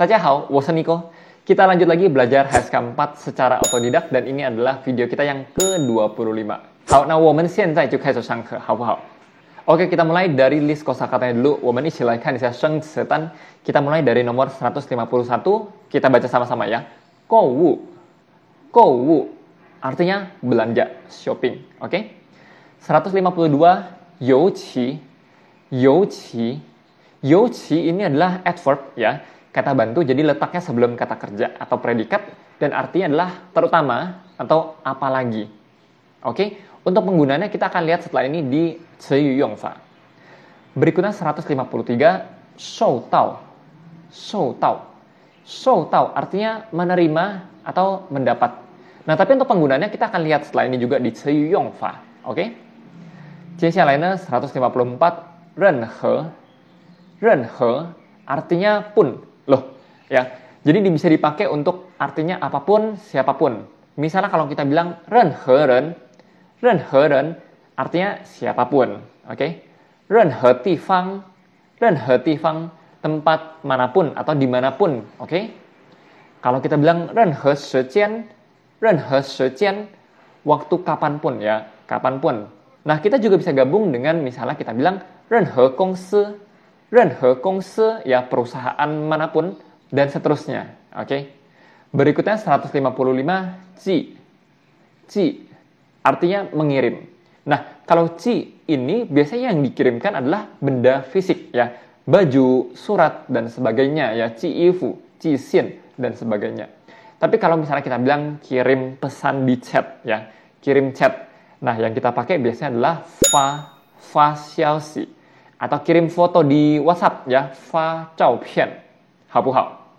大家好，我是Nico. Kita lanjut lagi belajar HSK 4 secara otodidak dan ini adalah video kita yang ke-25. 好，那我们现在就开始上课，好不好？Oke, kita mulai dari list kosakatanya dulu. 我们一起来看一下生词单. Kita mulai dari nomor 151. Kita baca sama-sama ya. 购物,购物 artinya belanja, shopping. Oke. 152. 尤其,尤其 尤其 ini adalah adverb ya. Kata bantu jadi letaknya sebelum kata kerja atau predikat dan artinya adalah terutama atau apalagi. Oke, untuk penggunaannya kita akan lihat setelah ini di 词语用法. Berikutnya 153 受到,受到,受到 artinya menerima atau mendapat. Nah, tapi untuk penggunaannya kita akan lihat setelah ini juga di 词语用法. Oke. 接下来呢 154 任何,任何 artinya pun. Loh, ya. Jadi bisa dipakai untuk artinya apapun, siapapun. Misalnya kalau kita bilang 任何人, 任何人 artinya siapapun. Oke. 任何地方, 任何地方 tempat manapun atau dimanapun. Oke. Kalau kita bilang 任何时间, 任何时间 waktu kapanpun ya, kapanpun. Nah, kita juga bisa gabung dengan misalnya kita bilang 任何公司, 任何公司 ya perusahaan manapun dan seterusnya. Oke. Berikutnya 155 ji. Ji artinya mengirim. Nah, kalau ji ini biasanya yang dikirimkan adalah benda fisik ya, baju, surat dan sebagainya ya, ji ifu, ji xian dan sebagainya. Tapi kalau misalnya kita bilang kirim pesan di chat ya, kirim chat. Nah, yang kita pakai biasanya adalah fa xiaoxi. Atau kirim foto di WhatsApp ya, fa 照片, 好不好?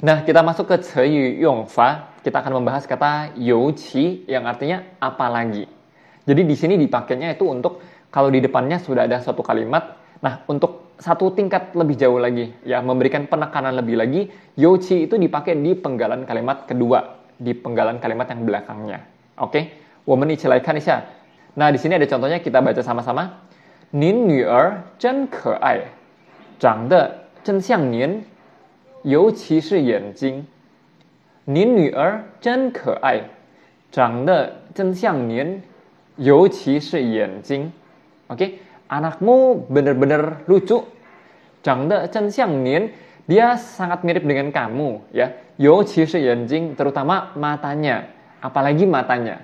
Nah, kita masuk ke 词语用法. Kita akan membahas kata 尤其 yang artinya apalagi. Jadi di sini dipakainya itu untuk kalau di depannya sudah ada suatu kalimat. Nah, untuk satu tingkat lebih jauh lagi ya, memberikan penekanan lebih lagi, 尤其 itu dipakai di penggalan kalimat kedua, di penggalan kalimat yang belakangnya. Oke? 我们一起来看一下. Nah, di sini ada contohnya, kita baca sama-sama. 您女儿真可爱，长得真像您，尤其是眼睛。您女儿真可爱，长得真像您，尤其是眼睛。Oke, anakmu benar-benar lucu. 长得真像您, dia sangat mirip dengan kamu, ya. 尤其是眼睛, terutama matanya, apalagi matanya.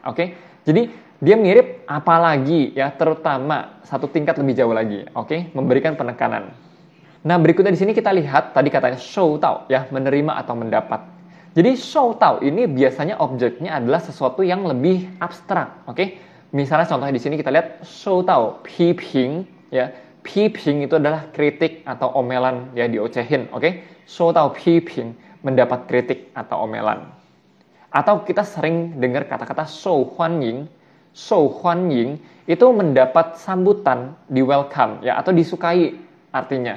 Oke, jadi dia mirip apalagi ya, terutama satu tingkat lebih jauh lagi. Oke, memberikan penekanan. Nah, berikutnya di sini kita lihat tadi katanya 收到 ya, menerima atau mendapat. Jadi 收到 ini biasanya objeknya adalah sesuatu yang lebih abstrak. Oke, misalnya contohnya di sini kita lihat 收到批评 ya. 批评 itu adalah kritik atau omelan ya, diocehin. Oke, 收到批评 mendapat kritik atau omelan. Atau kita sering dengar kata-kata 受欢迎. 受欢迎 itu mendapat sambutan, di welcome ya, atau disukai artinya.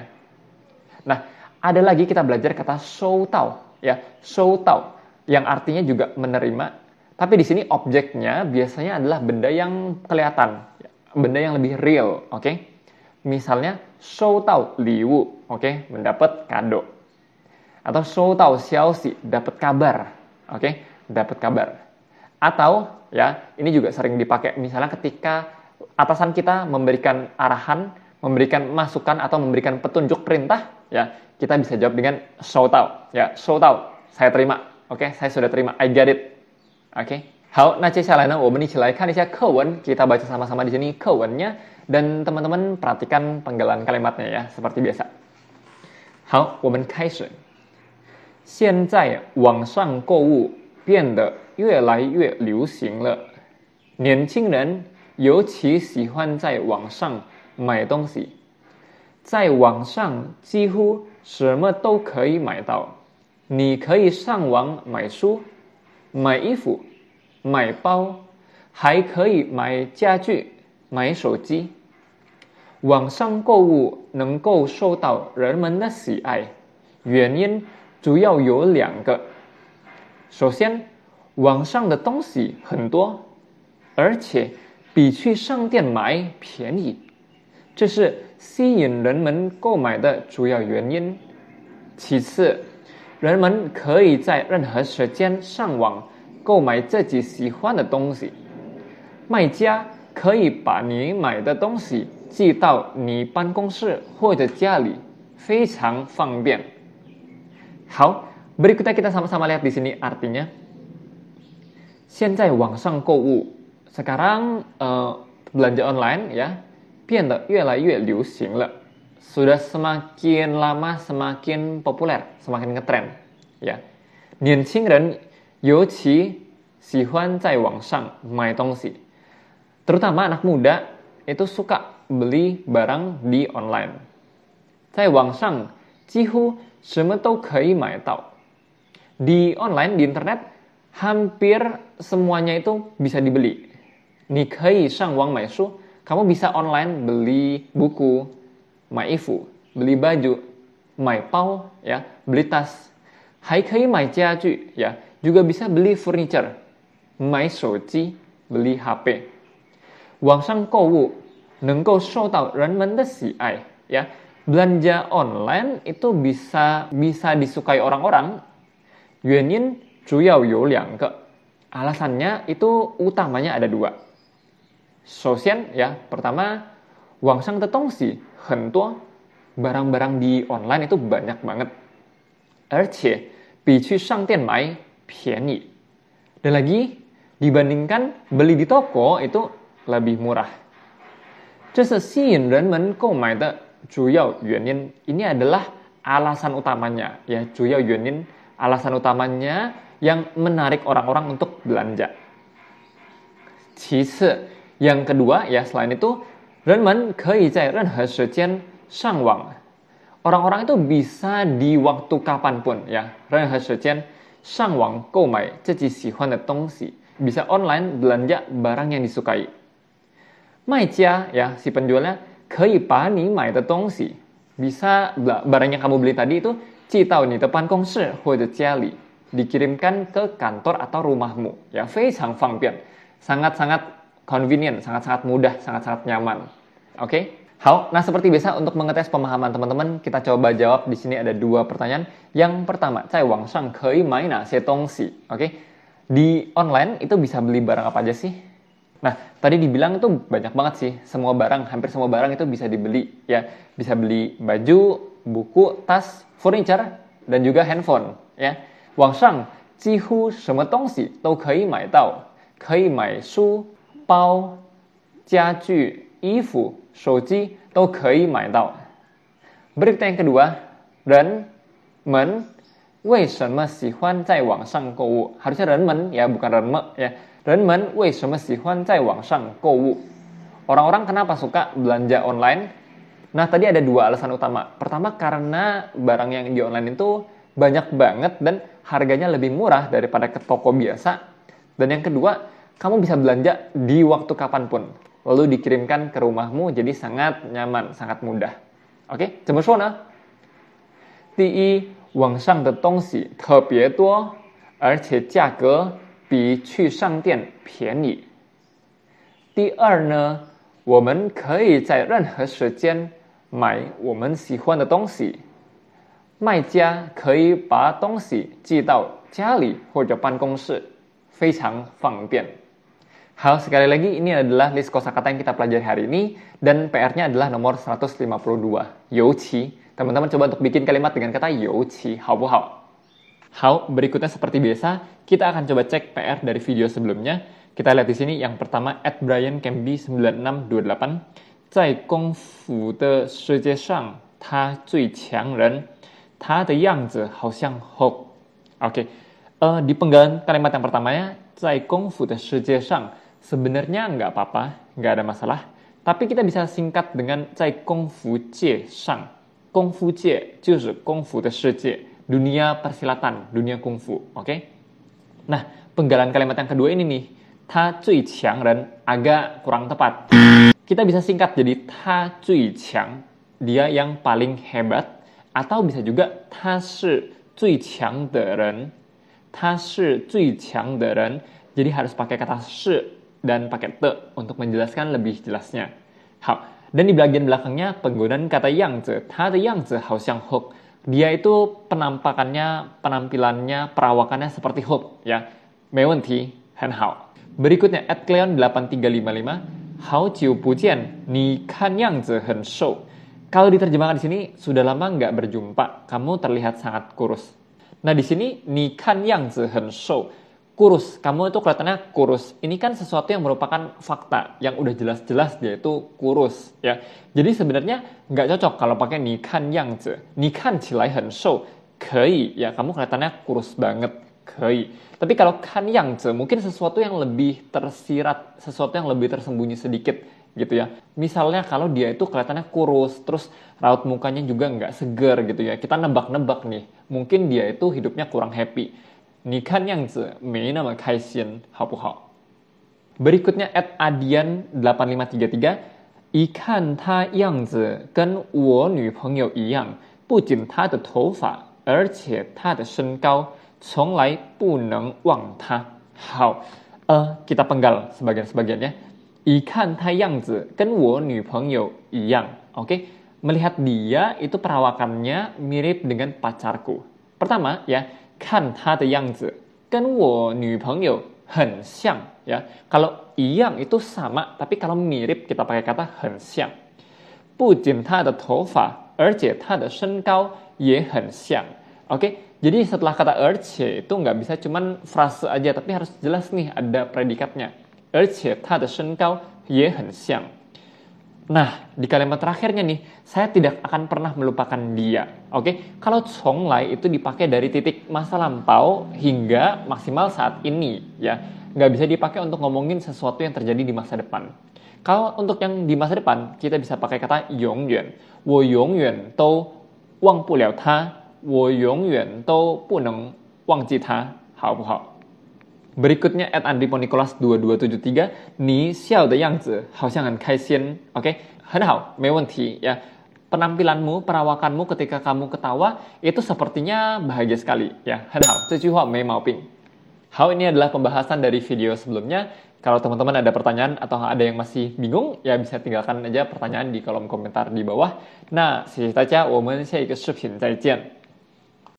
Nah, ada lagi kita belajar kata 收到 ya, 收到 yang artinya juga menerima, tapi di sini objeknya biasanya adalah benda yang kelihatan, benda yang lebih real, oke? Misalnya 收到礼物, oke, mendapat kado. Atau 收到消息, dapat kabar, oke, dapat kabar. Atau ya, ini juga sering dipakai misalnya ketika atasan kita memberikan arahan, memberikan masukan atau memberikan petunjuk perintah, ya, kita bisa jawab dengan 收到 ya, 收到, saya terima. Oke, saya sudah terima. I get it. Oke. 好，那接下来呢，我们一起来看一下课文. Kita baca sama-sama di sini课文nya dan teman-teman perhatikan penggalan kalimatnya ya, seperti biasa. 好，我们开始. 现在网上购物变得越来越流行了，年轻人尤其喜欢在网上买东西。在网上几乎什么都可以买到，你可以上网买书、买衣服、买包，还可以买家具、买手机。网上购物能够受到人们的喜爱，原因主要有两个。首先，网上的东西很多，而且比去商店买便宜，这是吸引人们购买的主要原因。其次，人们可以在任何时间上网购买自己喜欢的东西，卖家可以把你买的东西寄到你办公室或者家里，非常方便。好，berikutnya kita sama-sama lihat di sini artinya. 现在网上购物 sekarang belanja online ya 变得越来越流行了 sudah semakin lama semakin populer semakin ngetren ya 年轻人尤其喜欢在网上买东西 terutama anak muda itu suka beli barang di online 在网上几乎什么都可以买到 di online di internet hampir semuanya itu bisa dibeli 你可以上网买书 kamu bisa online beli buku 买衣服 beli baju 买包 ya beli tas 还可以买家具 ya juga bisa beli furniture 买手机 beli HP 网上购物能够受到人们的喜爱 ya belanja online itu bisa disukai orang-orang 原因主要有两个 alasannya itu utamanya ada dua 首先 ya pertama 网上的东西很多 barang-barang di online itu banyak banget 而且比去商店买便宜 dan lagi dibandingkan beli di toko itu lebih murah 这是吸引人们购买的主要原因 ini adalah alasan utamanya ya 主要原因 alasan utamanya yang menarik orang-orang untuk belanja 其次 yang kedua ya selain itu 人们可以在任何时间上网 orang-orang itu bisa di waktu kapanpun ya 任何时间上网购买自己喜欢的东西 bisa online belanja barang yang disukai 卖家 ya si penjualnya 可以把你买的东西 bisa barang yang kamu beli tadi itu 寄到你的办公室或者家里 dikirimkan ke kantor atau rumahmu ya 非常方便 sangat-sangat convenient sangat-sangat mudah sangat-sangat nyaman oke好nah seperti biasa untuk mengetes pemahaman teman-teman kita coba jawab di sini ada dua pertanyaan yang pertama 在网上可以买哪些东西 oke di online itu bisa beli barang apa aja sih nah tadi dibilang itu banyak banget sih semua barang hampir semua barang itu bisa dibeli ya bisa beli baju buku tas furniture dan juga handphone ya 网上几乎什么东西都可以买到可以买书包家具衣服手机都可以买到 berikut yang kedua 人们为什么喜欢在网上购物 harusnya 人们 ya bukan 人们 ya 人们为什么喜欢在网上购物 orang-orang kenapa suka belanja online nah tadi ada dua alasan utama pertama karena barang yang di online itu banyak banget dan harganya lebih murah daripada ke toko biasa dan yang kedua kamu bisa belanja di waktu kapanpun lalu dikirimkan ke rumahmu jadi sangat nyaman sangat mudah oke 怎么说呢第一网上的东西特别多而且价格比去商店便宜第二呢我们可以在任何时间买我们喜欢的东西卖家可以把东西寄到家里或者办公室非常方便 Hal sekali lagi ini adalah list kosakata yang kita pelajari hari ini dan PR-nya adalah nomor 152 Youqi teman-teman coba untuk bikin kalimat dengan kata Youqi好不好 Hao berikutnya seperti biasa kita akan coba cek PR dari video sebelumnya kita lihat di sini yang pertama @briancamby9628 在功夫的世界上他最强人他的样子好像 Hulk Oke di penggalan kalimat yang pertamanya 在功夫的世界上 sebenarnya nggak apa-apa, nggak ada masalah. Tapi kita bisa singkat dengan 在功夫界上. 功夫界就是功夫的世界, dunia persilatan, dunia kungfu, oke? Nah, penggalan kalimat yang kedua ini nih, 他最强人 agak kurang tepat. Kita bisa singkat jadi 他最强, dia yang paling hebat, atau bisa juga 他是最强的人, 他是最强的人, jadi harus pakai kata 是 dan pakai te untuk menjelaskan lebih jelasnya. Dan di bagian belakangnya penggunaan kata 样子, 他的样子好像 Hulk. Dia itu penampakannya, penampilannya, perawakannya seperti Hope, ya. 没问题，很好. Berikutnya, @cleon8355, 好久不见，你看样子很瘦. Kalau diterjemahkan di sini, sudah lama nggak berjumpa, kamu terlihat sangat kurus. Nah, di sini, 你看样子很瘦. Kurus, kamu itu kelihatannya kurus. Ini kan sesuatu yang merupakan fakta, yang udah jelas-jelas dia itu kurus, ya. Jadi sebenarnya nggak cocok kalau pakai 你看样子. 你看起来很瘦, 可以, ya, kamu kelihatannya kurus banget, 可以. Tapi kalau 看样子, mungkin sesuatu yang lebih tersirat, sesuatu yang lebih tersembunyi sedikit, gitu ya. Misalnya kalau dia itu kelihatannya kurus, terus raut mukanya juga nggak seger, gitu ya. Kita nebak-nebak nih, mungkin dia itu hidupnya kurang happy. 你看样子没那么开心，好不好? Berikutnya @adian8533, 一看他样子跟我女朋友一样，不仅她的头发，而且她的身高，从来不能忘她。好，kita penggal sebagian-sebagian ya. 一看他样子跟我女朋友一样, oke? Melihat dia itu perawakannya mirip dengan pacarku. Pertama ya, 看他的样子跟我女朋友很像, ya. Kalau 一样 itu sama, tapi kalau mirip kita pakai kata 很像. 不仅他的头发，而且他的身高也很像. Oke, jadi setelah kata 而且 itu nggak bisa cuman frase aja, tapi harus jelas nih ada predikatnya. 而且他的身高也很像. Nah, di kalimat terakhirnya nih, saya tidak akan pernah melupakan dia. Oke, kalau 从来 itu dipakai dari titik masa lampau hingga maksimal saat ini, ya. Nggak bisa dipakai untuk ngomongin sesuatu yang terjadi di masa depan. Kalau untuk yang di masa depan, kita bisa pakai kata 永远. 我永远都忘不了他，我永远都不能忘记他，好不好? Berikutnya @andriponikolas2273, 你笑的样子好像很开心. Oke, 很好，没问题, ya. Penampilanmu, perawakanmu ketika kamu ketawa itu sepertinya bahagia sekali, ya. 很好，这句话没毛病. Hal ini adalah pembahasan dari video sebelumnya. Kalau teman-teman ada pertanyaan atau ada yang masih bingung, ya bisa tinggalkan aja pertanyaan di kolom komentar di bawah. 那谢谢大家，我们下一个视频再见。